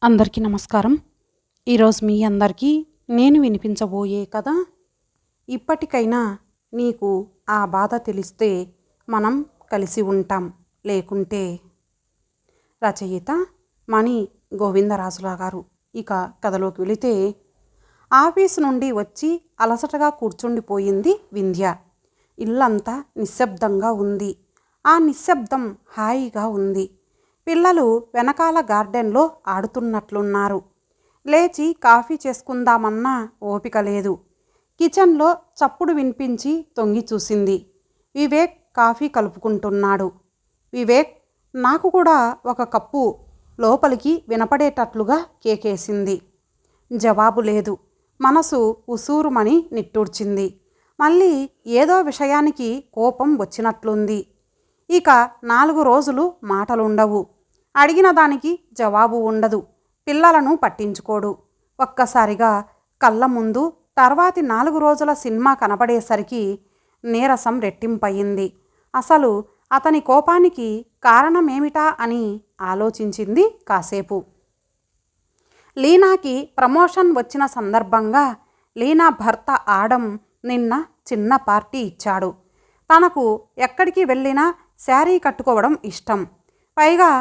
అందరికీ నమస్కారం. ఈరోజు మీ అందరికీ నేను వినిపించబోయే కథ ఇప్పటికైనా నీకు ఆ బాధ తెలిస్తే మనం కలిసి ఉంటాం, లేకుంటే. రచయిత మణి గోవిందరాజుల గారు. ఇక కథలోకి వెళితే, ఆఫీసు నుండి వచ్చి అలసటగా కూర్చుండిపోయింది వింధ్య. ఇల్లంతా నిశ్శబ్దంగా ఉంది. ఆ నిశ్శబ్దం హాయిగా ఉంది. పిల్లలు వెనకాల గార్డెన్లో ఆడుతున్నట్లున్నారు. లేచి కాఫీ చేసుకుందామన్నా ఓపిక లేదు. కిచెన్లో చప్పుడు వినిపించి తొంగి చూసింది. వివేక్ కాఫీ కలుపుకుంటున్నాడు. వివేక్, నాకు కూడా ఒక కప్పు, లోపలికి వినపడేటట్లుగా కేకేసింది. జవాబు లేదు. మనసు ఉసూరుమని నిట్టూర్చింది. మళ్ళీ ఏదో విషయానికి కోపం వచ్చినట్లుంది. ఇక 4 రోజులు మాటలుండవు. అడిగిన దానికి జవాబు ఉండదు. పిల్లలను పట్టించుకోడు. ఒక్కసారిగా కళ్ళ ముందు తర్వాతి 4 రోజుల సినిమా కనబడేసరికి నీరసం రెట్టింపయింది. అసలు అతని కోపానికి కారణమేమిటా అని ఆలోచించింది కాసేపు. లీనాకి ప్రమోషన్ వచ్చిన సందర్భంగా లీనా భర్త ఆడం నిన్న చిన్న పార్టీ ఇచ్చాడు. తనకు ఎక్కడికి వెళ్ళినా శారీ కట్టుకోవడం ఇష్టం. పైగా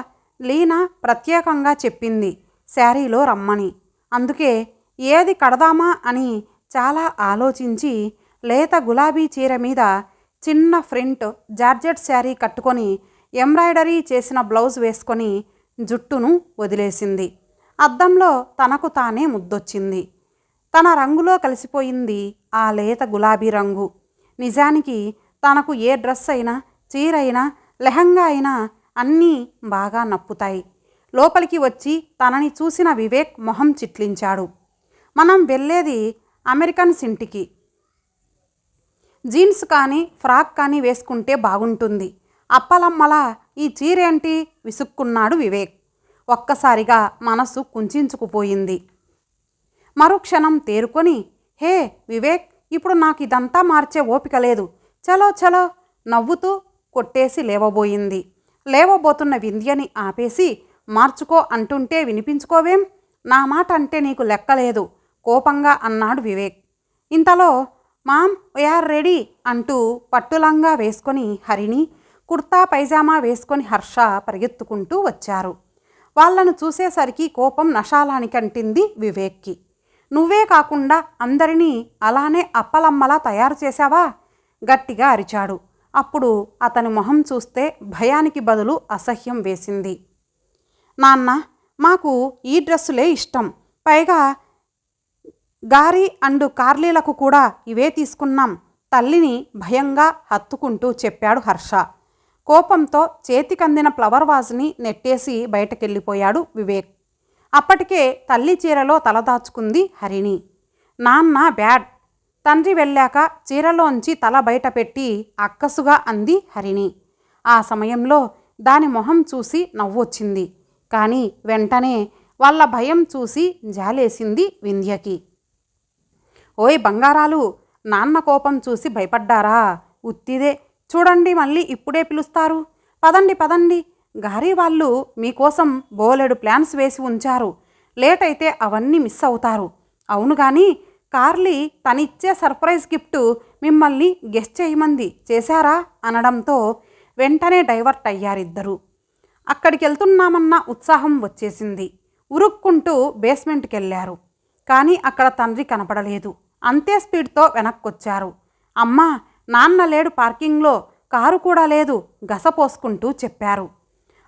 లీనా ప్రత్యేకంగా చెప్పింది శారీలో రమ్మని. అందుకే ఏది కడదామా అని చాలా ఆలోచించి లేత గులాబీ చీర మీద చిన్న ఫ్రింట్ జార్జెట్ శారీ కట్టుకొని ఎంబ్రాయిడరీ చేసిన బ్లౌజ్ వేసుకొని జుట్టును వదిలేసింది. అద్దంలో తనకు తానే ముద్దొచ్చింది. తన రంగులో కలిసిపోయింది ఆ లేత గులాబీ రంగు. నిజానికి తనకు ఏ డ్రెస్ అయినా, చీరైనా, లెహంగా అయినా అన్నీ బాగా నప్పుతాయి. లోపలికి వచ్చి తనని చూసిన వివేక్ మొహం చిట్లించాడు. మనం వెళ్ళేది అమెరికన్స్ ఇంటికి. జీన్స్ కానీ ఫ్రాక్ కానీ వేసుకుంటే బాగుంటుంది. అప్పలమ్మలా ఈ చీరేంటి విసుక్కున్నాడు వివేక్. ఒక్కసారిగా మనసు కుంచుకుపోయింది. మరుక్షణం తేరుకొని, హే వివేక్, ఇప్పుడు నాకు ఇదంతా మార్చే ఓపిక లేదు. చలో చలో నవ్వుతూ కొట్టేసి లేవబోయింది. లేవబోతున్న వింధ్యని ఆపేసి, మార్చుకో అంటుంటే వినిపించుకోవేం? నా మాట అంటే నీకు లెక్కలేదు కోపంగా అన్నాడు వివేక్. ఇంతలో మామ్ వీఆర్ రెడీ అంటూ పట్టులంగా వేసుకొని హరిణి, కుర్తా పైజామా వేసుకొని హర్ష పరిగెత్తుకుంటూ వచ్చారు. వాళ్లను చూసేసరికి కోపం నషాలానికంటింది వివేక్కి. నువ్వే కాకుండా అందరినీ అలానే అప్పలమ్మలా తయారు చేశావా? గట్టిగా అరిచాడు. అప్పుడు అతని మొహం చూస్తే భయానికి బదులు అసహ్యం వేసింది. నాన్న, మాకు ఈ డ్రెస్సులే ఇష్టం. పైగా గారి అండ్ కార్లీలకు కూడా ఇవే తీసుకున్నాం, తల్లిని భయంగా హత్తుకుంటూ చెప్పాడు హర్ష. కోపంతో చేతికందిన ఫ్లవర్ వాజ్ని నెట్టేసి బయటకెళ్ళిపోయాడు వివేక్. అప్పటికే తల్లి చీరలో తలదాచుకుంది హరిణి. నాన్న బ్యాడ్. తండ్రి వెళ్ళాక చీరలోంచి తల బయట పెట్టి అక్కసుగా అంది హరిణి. ఆ సమయంలో దాని మొహం చూసి నవ్వొచ్చింది. కానీ వెంటనే వాళ్ళ భయం చూసి జాలేసింది వింధ్యకి. ఓయ్ బంగారాలు, నాన్న కోపం చూసి భయపడ్డారా? ఉత్తిదే. చూడండి, మళ్ళీ ఇప్పుడే పిలుస్తారు. పదండి పదండి, గారి వాళ్ళు మీకోసం బోలెడు ప్లాన్స్ వేసి ఉంచారు. లేట్ అయితే అవన్నీ మిస్ అవుతారు. అవును కానీ కార్లీ తనిచ్చే సర్ప్రైజ్ గిఫ్ట్ మిమ్మల్ని గెస్ట్ చేయమంది, చేశారా అనడంతో వెంటనే డైవర్ట్ అయ్యారిద్దరూ. అక్కడికి వెళ్తున్నామన్న ఉత్సాహం వచ్చేసింది. ఉరుక్కుంటూ బేస్మెంట్కి వెళ్ళారు. కానీ అక్కడ తండ్రి కనపడలేదు. అంతే స్పీడ్తో వెనక్కొచ్చారు. అమ్మా, నాన్న లేడు పార్కింగ్లో, కారు కూడా లేదు గసపోసుకుంటూ చెప్పారు.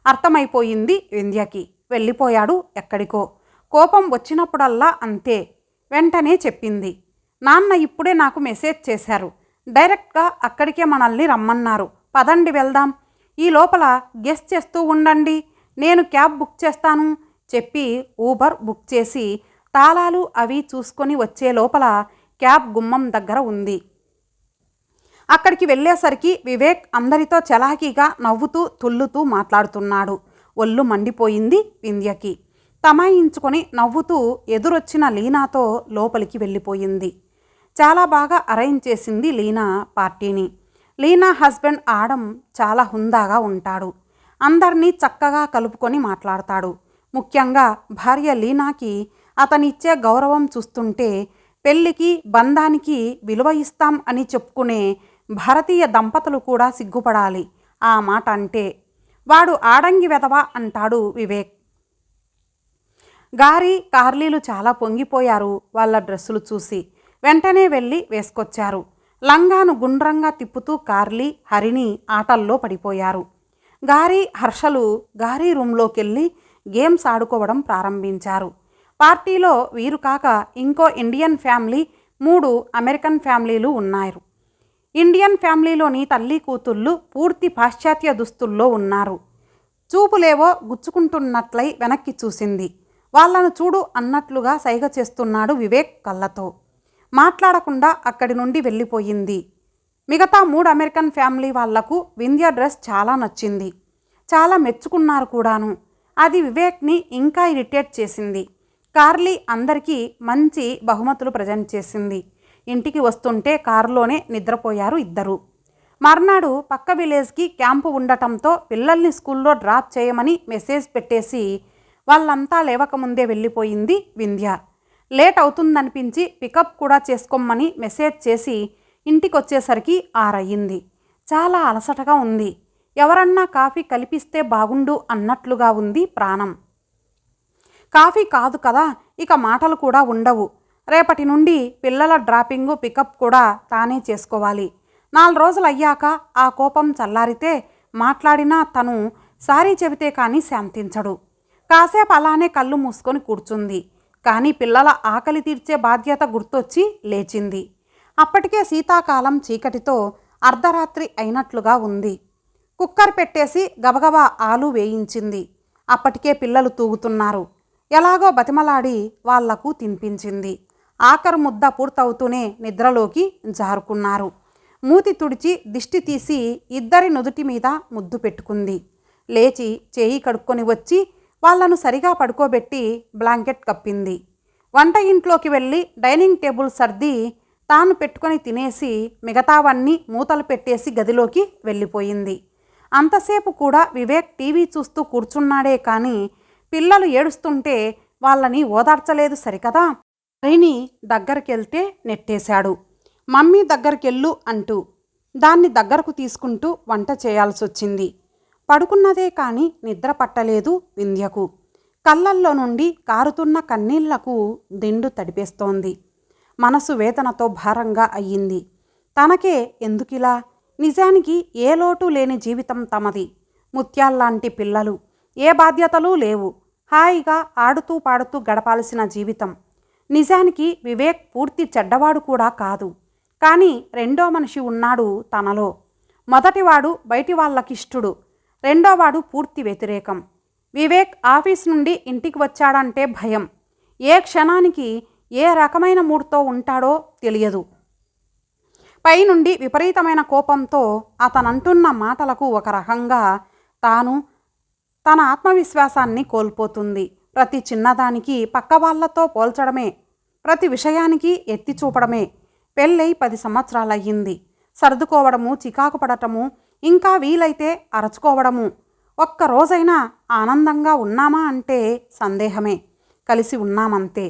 అర్థమైపోయింది వింధ్యకి. వెళ్ళిపోయాడు ఎక్కడికో. కోపం వచ్చినప్పుడల్లా అంతే. వెంటనే చెప్పింది, నాన్న ఇప్పుడే నాకు మెసేజ్ చేశారు. డైరెక్ట్గా అక్కడికే మనల్ని రమ్మన్నారు. పదండి వెళ్దాం. ఈ లోపల గెస్ట్ చేస్తూ ఉండండి, నేను క్యాబ్ బుక్ చేస్తాను చెప్పి ఊబర్ బుక్ చేసి తాళాలు అవి చూసుకొని వచ్చే లోపల క్యాబ్ గుమ్మం దగ్గర ఉంది. అక్కడికి వెళ్ళేసరికి వివేక్ అందరితో చలాకీగా నవ్వుతూ తుల్లుతూ మాట్లాడుతున్నాడు. ఒళ్ళు మండిపోయింది వింధ్యకి. తమాయించుకొని నవ్వుతూ ఎదురొచ్చిన లీనాతో లోపలికి వెళ్ళిపోయింది. చాలా బాగా అరేంజ్ చేసింది లీనా పార్టీని. లీనా హస్బెండ్ ఆడం చాలా హుందాగా ఉంటాడు. అందరినీ చక్కగా కలుపుకొని మాట్లాడతాడు. ముఖ్యంగా భార్య లీనాకి అతనిచ్చే గౌరవం చూస్తుంటే పెళ్ళికి బంధానికి విలువ ఇస్తాం అని చెప్పుకునే భారతీయ దంపతులు కూడా సిగ్గుపడాలి ఆ మాట అంటే. వాడు ఆడంగి వెధవ అంటాడు వివేక్. గారి కార్లీలు చాలా పొంగిపోయారు వాళ్ళ డ్రెస్సులు చూసి. వెంటనే వెళ్ళి వేసుకొచ్చారు. లంగాను గుండ్రంగా తిప్పుతూ కార్లీ హరిణి ఆటల్లో పడిపోయారు. గారి హర్షలు గారి రూమ్లోకెళ్ళి గేమ్స్ ఆడుకోవడం ప్రారంభించారు. పార్టీలో వీరు కాక ఇంకో ఇండియన్ ఫ్యామిలీ, 3 అమెరికన్ ఫ్యామిలీలు ఉన్నారు. ఇండియన్ ఫ్యామిలీలోని తల్లి కూతుళ్ళు పూర్తి పాశ్చాత్య దుస్తుల్లో ఉన్నారు. చూపులేవో గుచ్చుకుంటున్నట్లయి వెనక్కి చూసింది. వాళ్ళను చూడు అన్నట్లుగా సైగ చేస్తున్నాడు వివేక్ కళ్ళతో. మాట్లాడకుండా అక్కడి నుండి వెళ్ళిపోయింది. మిగతా 3 అమెరికన్ ఫ్యామిలీ వాళ్లకు వింధ్య డ్రెస్ చాలా నచ్చింది. చాలా మెచ్చుకున్నారు కూడాను. అది వివేక్ని ఇంకా ఇరిటేట్ చేసింది. కార్లీ అందరికీ మంచి బహుమతులు ప్రజెంట్ చేసింది. ఇంటికి వస్తుంటే కారులోనే నిద్రపోయారు ఇద్దరు. మర్నాడు పక్క విలేజ్కి క్యాంపు ఉండటంతో పిల్లల్ని స్కూల్లో డ్రాప్ చేయమని మెసేజ్ పెట్టేసి వాళ్ళంతా లేవకముందే వెళ్ళిపోయింది వింధ్య. లేట్ అవుతుందనిపించి పికప్ కూడా చేసుకోమని మెసేజ్ చేసి ఇంటికొచ్చేసరికి 6 అయ్యింది. చాలా అలసటగా ఉంది. ఎవరన్నా కాఫీ కలిపిస్తే బాగుండు అన్నట్లుగా ఉంది ప్రాణం. కాఫీ కాదు కదా, ఇక మాటలు కూడా ఉండవు. రేపటి నుండి పిల్లల డ్రాపింగు పికప్ కూడా తానే చేసుకోవాలి. 4 రోజులు అయ్యాక ఆ కోపం చల్లారితే మాట్లాడినా తను సారీ చెబితే కానీ శాంతించడు. కాసేపు అలానే కళ్ళు మూసుకొని కూర్చుంది. కానీ పిల్లల ఆకలి తీర్చే బాధ్యత గుర్తొచ్చి లేచింది. అప్పటికే శీతాకాలం చీకటితో అర్ధరాత్రి అయినట్లుగా ఉంది. కుక్కర్ పెట్టేసి గబగబా ఆలు వేయించింది. అప్పటికే పిల్లలు తూగుతున్నారు. ఎలాగో బతిమలాడి వాళ్లకు తినిపించింది. ఆఖరు ముద్ద పూర్తవుతూనే నిద్రలోకి జారుకున్నారు. మూతి తుడిచి దిష్టి తీసి ఇద్దరి నుదుటి మీద ముద్దు పెట్టుకుంది. లేచి చేయి కడుక్కొని వచ్చి వాళ్లను సరిగా పడుకోబెట్టి బ్లాంకెట్ కప్పింది. వంట ఇంట్లోకి వెళ్ళి డైనింగ్ టేబుల్ సర్ది తాను పెట్టుకొని తినేసి మిగతావన్నీ మూతలు పెట్టేసి గదిలోకి వెళ్ళిపోయింది. అంతసేపు కూడా వివేక్ టీవీ చూస్తూ కూర్చున్నాడే కానీ పిల్లలు ఏడుస్తుంటే వాళ్ళని ఓదార్చలేదు సరికదా. హరిని దగ్గరికెళ్తే నెట్టేశాడు. మమ్మీ దగ్గరికెళ్ళు అంటూ దాన్ని దగ్గరకు తీసుకుంటూ వంట చేయాల్సొచ్చింది. పడుకున్నదే కానీ నిద్ర పట్టలేదు వింధ్యకు. కళ్ళల్లో నుండి కారుతున్న కన్నీళ్లకు దిండు తడిపేస్తోంది. మనసు వేదనతో భారంగా అయ్యింది. తనకే ఎందుకిలా? నిజానికి ఏ లోటు లేని జీవితం తమది. ముత్యాల్లాంటి పిల్లలు, ఏ బాధ్యతలు లేవు. హాయిగా ఆడుతూ పాడుతూ గడపాల్సిన జీవితం. నిజానికి వివేక్ పూర్తి చెడ్డవాడు కూడా కాదు. కానీ రెండో మనిషి ఉన్నాడు తనలో. మొదటివాడు బయటి వాళ్ళకిష్టుడు, రెండోవాడు పూర్తి వ్యతిరేకం. వివేక్ ఆఫీస్ నుండి ఇంటికి వచ్చాడంటే భయం. ఏ క్షణానికి ఏ రకమైన మూడ్తో ఉంటాడో తెలియదు. పైనుండి విపరీతమైన కోపంతో అతనంటున్న మాటలకు ఒక రకంగా తాను తన ఆత్మవిశ్వాసాన్ని కోల్పోతుంది. ప్రతి చిన్నదానికి పక్క వాళ్లతో పోల్చడమే, ప్రతి విషయానికి ఎత్తి చూపడమే. పెళ్ళై 10 సంవత్సరాలయ్యింది. సర్దుకోవడము, చికాకు పడటము, ఇంకా వీలైతే అరచుకోవడము. ఒక్కరోజైనా ఆనందంగా ఉన్నామా అంటే సందేహమే. కలిసి ఉన్నామంతే.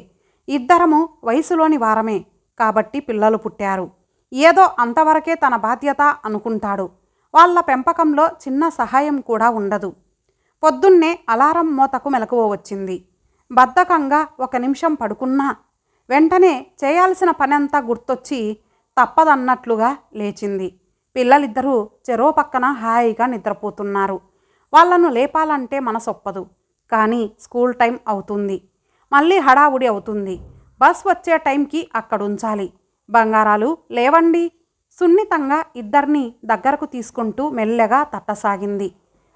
ఇద్దరము వయసులోని వారమే కాబట్టి పిల్లలు పుట్టారు. ఏదో అంతవరకే తన బాధ్యత అనుకుంటాడు. వాళ్ళ పెంపకంలో చిన్న సహాయం కూడా ఉండదు. పొద్దున్నే అలారం మోతకు మెలకువ వచ్చింది. బద్ధకంగా 1 నిమిషం పడుకున్నా వెంటనే చేయాల్సిన పనంతా గుర్తొచ్చి తప్పదన్నట్లుగా లేచింది. పిల్లలిద్దరూ చెరో పక్కన హాయిగా నిద్రపోతున్నారు. వాళ్లను లేపాలంటే మనసొప్పదు. కానీ స్కూల్ టైం అవుతుంది. మళ్ళీ హడావుడి అవుతుంది. బస్ వచ్చే టైంకి అక్కడుంచాలి. బంగారాలు లేవండి. సున్నితంగా ఇద్దరిని దగ్గరకు తీసుకుంటూ మెల్లగా తట్టసాగింది.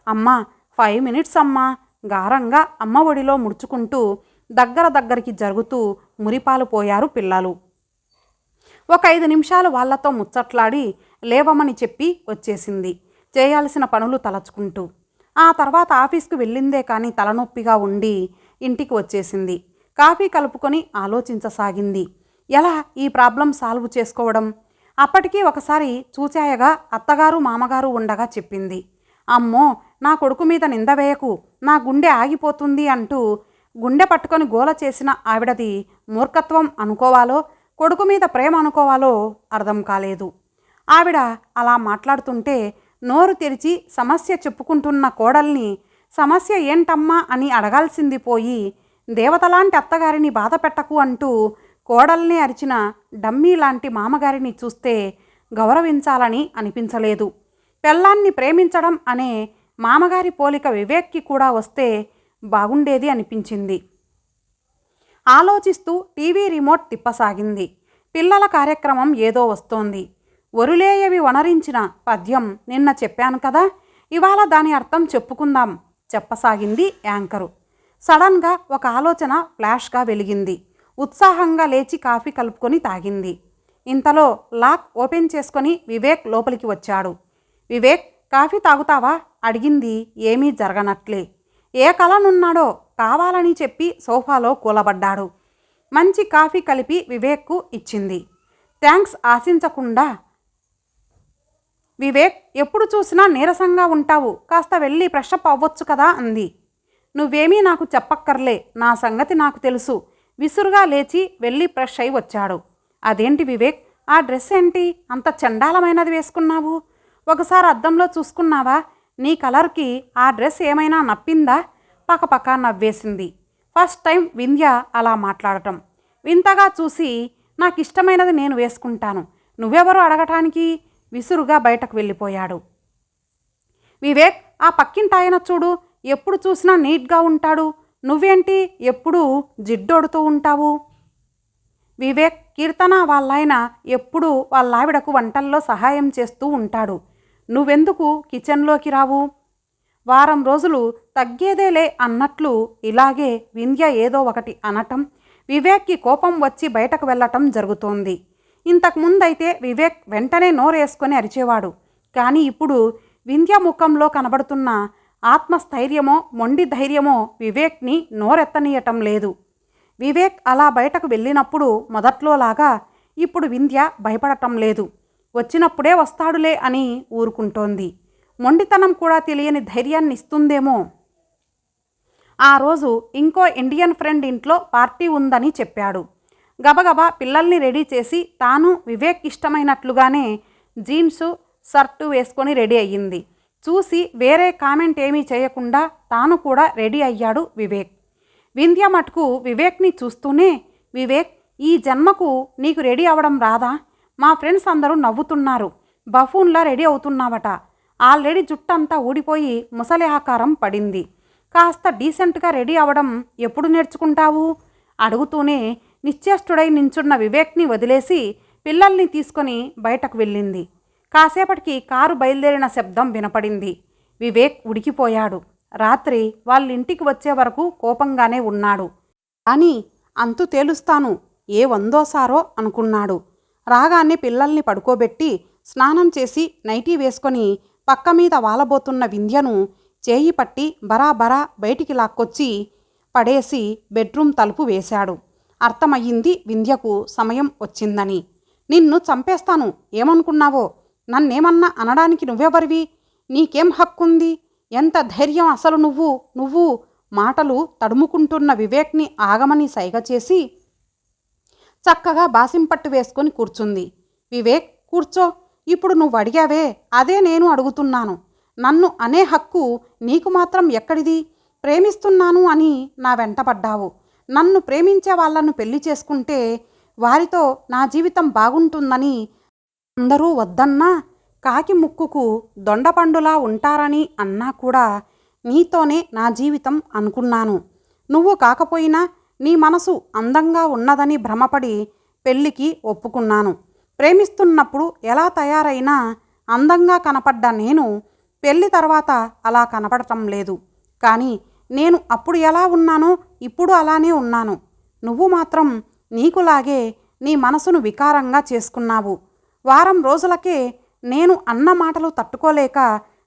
అమ్మా 5 మినిట్స్ అమ్మా. గారంగా అమ్మ ఒడిలో ముడుచుకుంటూ దగ్గరికి జరుగుతూ మురిపాలు పోయారు పిల్లలు. ఒక 5 నిమిషాలు వాళ్లతో ముచ్చట్లాడి లేవమని చెప్పి వచ్చేసింది, చేయాల్సిన పనులు తలచుకుంటూ. ఆ తర్వాత ఆఫీస్కు వెళ్ళిందే కానీ తలనొప్పిగా ఉండి ఇంటికి వచ్చేసింది. కాఫీ కలుపుకొని ఆలోచించసాగింది. ఎలా ఈ ప్రాబ్లం సాల్వ్ చేసుకోవడం? అప్పటికీ ఒకసారి చూచాయగా అత్తగారు మామగారు ఉండగా చెప్పింది. అమ్మో, నా కొడుకు మీద నింద వేయకు, నా గుండె ఆగిపోతుంది అంటూ గుండె పట్టుకొని గోల చేసిన ఆవిడది మూర్ఖత్వం అనుకోవాలో కొడుకు మీద ప్రేమ అనుకోవాలో అర్థం కాలేదు. ఆవిడ అలా మాట్లాడుతుంటే నోరు తెరిచి సమస్య చెప్పుకుంటున్న కోడల్ని సమస్య ఏంటమ్మా అని అడగాల్సింది పోయి దేవతలాంటి అత్తగారిని బాధ పెట్టకు అంటూ కోడల్ని అరిచిన డమ్మీ లాంటి మామగారిని చూస్తే గౌరవించాలని అనిపించలేదు. పెళ్ళాన్ని ప్రేమించడం అనే మామగారి పోలిక వివేక్కి కూడా వస్తే బాగుండేది అనిపించింది. ఆలోచిస్తూ టీవీ రిమోట్ తిప్పసాగింది. పిల్లల కార్యక్రమం ఏదో వస్తోంది. ఒరులేయవి వనరించిన పద్యం నిన్న చెప్పాను కదా, ఇవాళ దాని అర్థం చెప్పుకుందాం చెప్పసాగింది యాంకరు. సడన్గా ఒక ఆలోచన ఫ్లాష్గా వెలిగింది. ఉత్సాహంగా లేచి కాఫీ కలుపుకొని తాగింది. ఇంతలో లాక్ ఓపెన్ చేసుకొని వివేక్ లోపలికి వచ్చాడు. వివేక్, కాఫీ తాగుతావా అడిగింది ఏమీ జరగనట్లే. ఏ కలనున్నాడో కావాలని చెప్పి సోఫాలో కూలబడ్డాడు. మంచి కాఫీ కలిపి వివేక్కు ఇచ్చింది. థ్యాంక్స్ ఆశించకుండా, వివేక్ ఎప్పుడు చూసినా నీరసంగా ఉంటావు, కాస్త వెళ్ళి ఫ్రెషప్ అవ్వచ్చు కదా అంది. నువ్వేమీ నాకు చెప్పక్కర్లే, నా సంగతి నాకు తెలుసు. విసురుగా లేచి వెళ్ళి ఫ్రెష్ అయి వచ్చాడు. అదేంటి వివేక్, ఆ డ్రెస్ ఏంటి అంత చండాలమైనది వేసుకున్నావు? ఒకసారి అద్దంలో చూసుకున్నావా? నీ కలర్కి ఆ డ్రెస్ ఏమైనా నప్పిందా? పక్కపక్క నవ్వేసింది. ఫస్ట్ టైం వింధ్య అలా మాట్లాడటం. వింతగా చూసి నాకు ఇష్టమైనది నేను వేసుకుంటాను, నువ్వెవరు అడగటానికి విసురుగా బయటకు వెళ్ళిపోయాడు. వివేక్, ఆ పక్కింటాయన చూడు, ఎప్పుడు చూసినా నీట్గా ఉంటాడు, నువ్వేంటి ఎప్పుడు జిడ్డొడుతూ ఉంటావు? వివేక్, కీర్తన వాళ్ళాయన ఎప్పుడు వాళ్ళావిడకు వంటల్లో సహాయం చేస్తూ ఉంటాడు, నువ్వెందుకు కిచెన్లోకి రావు? వారం రోజులు తగ్గేదేలే అన్నట్లు ఇలాగే వింధ్య ఏదో ఒకటి అనటం వివేక్కి కోపం వచ్చి బయటకు వెళ్ళటం జరుగుతోంది. ఇంతకుముందైతే వివేక్ వెంటనే నోరేసుకొని అరిచేవాడు. కానీ ఇప్పుడు వింధ్య ముఖంలో కనబడుతున్న ఆత్మస్థైర్యమో మొండి ధైర్యమో వివేక్ని నోరెత్తనీయటం లేదు. వివేక్ అలా బయటకు వెళ్ళినప్పుడు మొదట్లోలాగా ఇప్పుడు వింధ్య భయపడటం లేదు. వచ్చినప్పుడే వస్తాడులే అని ఊరుకుంటోంది. మొండితనం కూడా తెలియని ధైర్యాన్ని ఇస్తుందేమో. ఆ రోజు ఇంకో ఇండియన్ ఫ్రెండ్ ఇంట్లో పార్టీ ఉందని చెప్పాడు. గబగబా పిల్లల్ని రెడీ చేసి తాను వివేక్ ఇష్టమైనట్లుగానే జీన్సు షర్టు వేసుకొని రెడీ అయ్యింది. చూసి వేరే కామెంట్ ఏమీ చేయకుండా తాను కూడా రెడీ అయ్యాడు వివేక్. వింధ్య మటుకు వివేక్ని చూస్తూనే, వివేక్, ఈ జన్మకు నీకు రెడీ అవ్వడం రాదా? మా ఫ్రెండ్స్ అందరూ నవ్వుతున్నారు, బఫూన్లా రెడీ అవుతున్నావట. ఆల్రెడీ జుట్టంతా ఊడిపోయి ముసలి ఆకారం పడింది. కాస్త డీసెంట్గా రెడీ అవ్వడం ఎప్పుడు నేర్చుకుంటావు? అడుగుతూనే నిశ్చేష్టుడై నించున్న వివేక్ని వదిలేసి పిల్లల్ని తీసుకొని బయటకు వెళ్ళింది. కాసేపటికి కారు బయలుదేరిన శబ్దం వినపడింది. వివేక్ ఉడికిపోయాడు. రాత్రి వాళ్ళింటికి వచ్చే వరకు కోపంగానే ఉన్నాడు. కానీ అంతు తేలుస్తాను ఏ వందోసారో అనుకున్నాడు. రాగానే పిల్లల్ని పడుకోబెట్టి స్నానం చేసి నైటీ వేసుకొని పక్క మీద వాలబోతున్న వింధ్యను చేయి పట్టి బరాబరా బయటికి లాక్కొచ్చి పడేసి బెడ్రూమ్ తలుపు వేశాడు. అర్థమయ్యింది వింధ్యకు సమయం వచ్చిందని. నిన్ను చంపేస్తాను, ఏమనుకున్నావో? నన్నేమన్నా అనడానికి నువ్వెవరివి? నీకేం హక్కుంది? ఎంత ధైర్యం అసలు నువ్వు మాటలు తడుముకుంటున్న వివేక్ని ఆగమని సైగ చేసి చక్కగా బాసింపట్టు వేసుకొని కూర్చుంది. వివేక్, కూర్చో. ఇప్పుడు నువ్వు అడిగావే అదే నేను అడుగుతున్నాను. నన్ను అనే హక్కు నీకు మాత్రం ఎక్కడిది? ప్రేమిస్తున్నాను అని నా వెంటపడ్డావు. నన్ను ప్రేమించే వాళ్ళను పెళ్లి చేసుకుంటే వారితో నా జీవితం బాగుంటుందని అందరూ వద్దన్నా, కాకి ముక్కుకు దొండపండులా ఉంటారని అన్నా కూడా నీతోనే నా జీవితం అనుకున్నాను. నువ్వు కాకపోయినా నీ మనసు అందంగా ఉన్నదని భ్రమపడి పెళ్ళికి ఒప్పుకున్నాను. ప్రేమిస్తున్నప్పుడు ఎలా తయారైనా అందంగా కనపడ్డ నేను పెళ్ళి తర్వాత అలా కనపడటం లేదు. కానీ నేను అప్పుడు ఎలా ఉన్నానో ఇప్పుడు అలానే ఉన్నాను. నువ్వు మాత్రం నీకులాగే నీ మనసును వికారంగా చేసుకున్నావు. వారం రోజులకే నేను అన్న మాటలు తట్టుకోలేక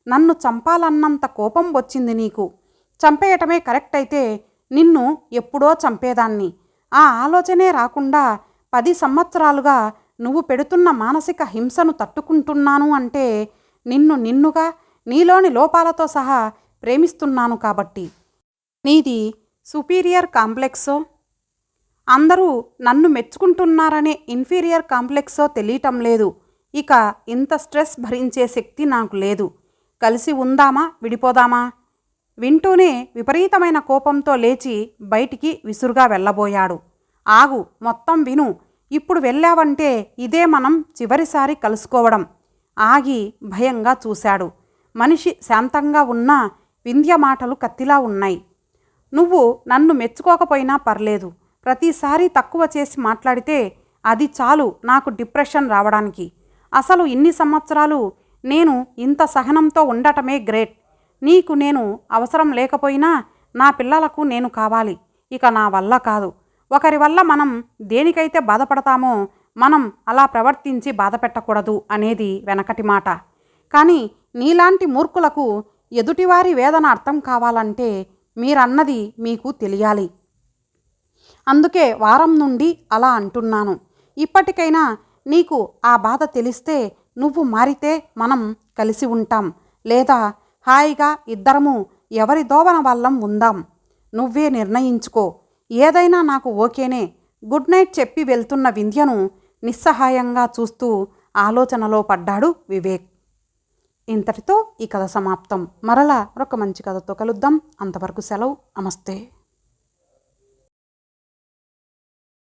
నన్ను చంపాలన్నంత కోపం వచ్చింది నీకు. చంపేయటమే కరెక్ట్ అయితే నిన్ను ఎప్పుడో చంపేదాన్ని. ఆ ఆలోచనే రాకుండా 10 సంవత్సరాలుగా నువ్వు పెడుతున్న మానసిక హింసను తట్టుకుంటున్నాను అంటే నిన్నుగా నీలోని లోపాలతో సహా ప్రేమిస్తున్నాను కాబట్టి. నీది సుపీరియర్ కాంప్లెక్సో, అందరూ నన్ను మెచ్చుకుంటున్నారనే ఇన్ఫీరియర్ కాంప్లెక్సో తెలియటం లేదు. ఇక ఇంత స్ట్రెస్ భరించే శక్తి నాకు లేదు. కలిసి ఉందామా, విడిపోదామా? వింటూనే విపరీతమైన కోపంతో లేచి బయటికి విసురుగా వెళ్ళబోయాడు. ఆగు, మొత్తం విను. ఇప్పుడు వెళ్ళావంటే ఇదే మనం చివరిసారి కలుసుకోవడం. ఆగి భయంగా చూశాడు. మనిషి శాంతంగా ఉన్నా వింధ్య మాటలు కత్తిలా ఉన్నాయి. నువ్వు నన్ను మెచ్చుకోకపోయినా పర్లేదు. ప్రతిసారి తక్కువ చేసి మాట్లాడితే అది చాలు నాకు డిప్రెషన్ రావడానికి. అసలు ఇన్ని సంవత్సరాలు నేను ఇంత సహనంతో ఉండటమే గ్రేట్. నీకు నేను అవసరం లేకపోయినా నా పిల్లలకు నేను కావాలి. ఇక నా వల్ల కాదు. ఒకరి వల్ల మనం దేనికైతే బాధపడతామో మనం అలా ప్రవర్తించి బాధ పెట్టకూడదు అనేది వెనకటి మాట. కానీ నీలాంటి మూర్ఖులకు ఎదుటివారి వేదన అర్థం కావాలంటే మీరన్నది మీకు తెలియాలి. అందుకే వారం నుండి అలా అంటున్నాను. ఇప్పటికైనా నీకు ఆ బాధ తెలిస్తే నువ్వు మారితే మనం కలిసి ఉంటాం. లేదా హాయిగా ఇద్దరము ఎవరి దోవన వాళ్ళం ఉందాం. నువ్వే నిర్ణయించుకో. ఏదైనా నాకు ఓకేనే. గుడ్ నైట్ చెప్పి వెళ్తున్న వింధ్యను నిస్సహాయంగా చూస్తూ ఆలోచనలో పడ్డాడు వివేక్. ఇంతటితో ఈ కథ సమాప్తం. మరలా మరొక మంచి కథతో కలుద్దాం. అంతవరకు సెలవు. నమస్తే.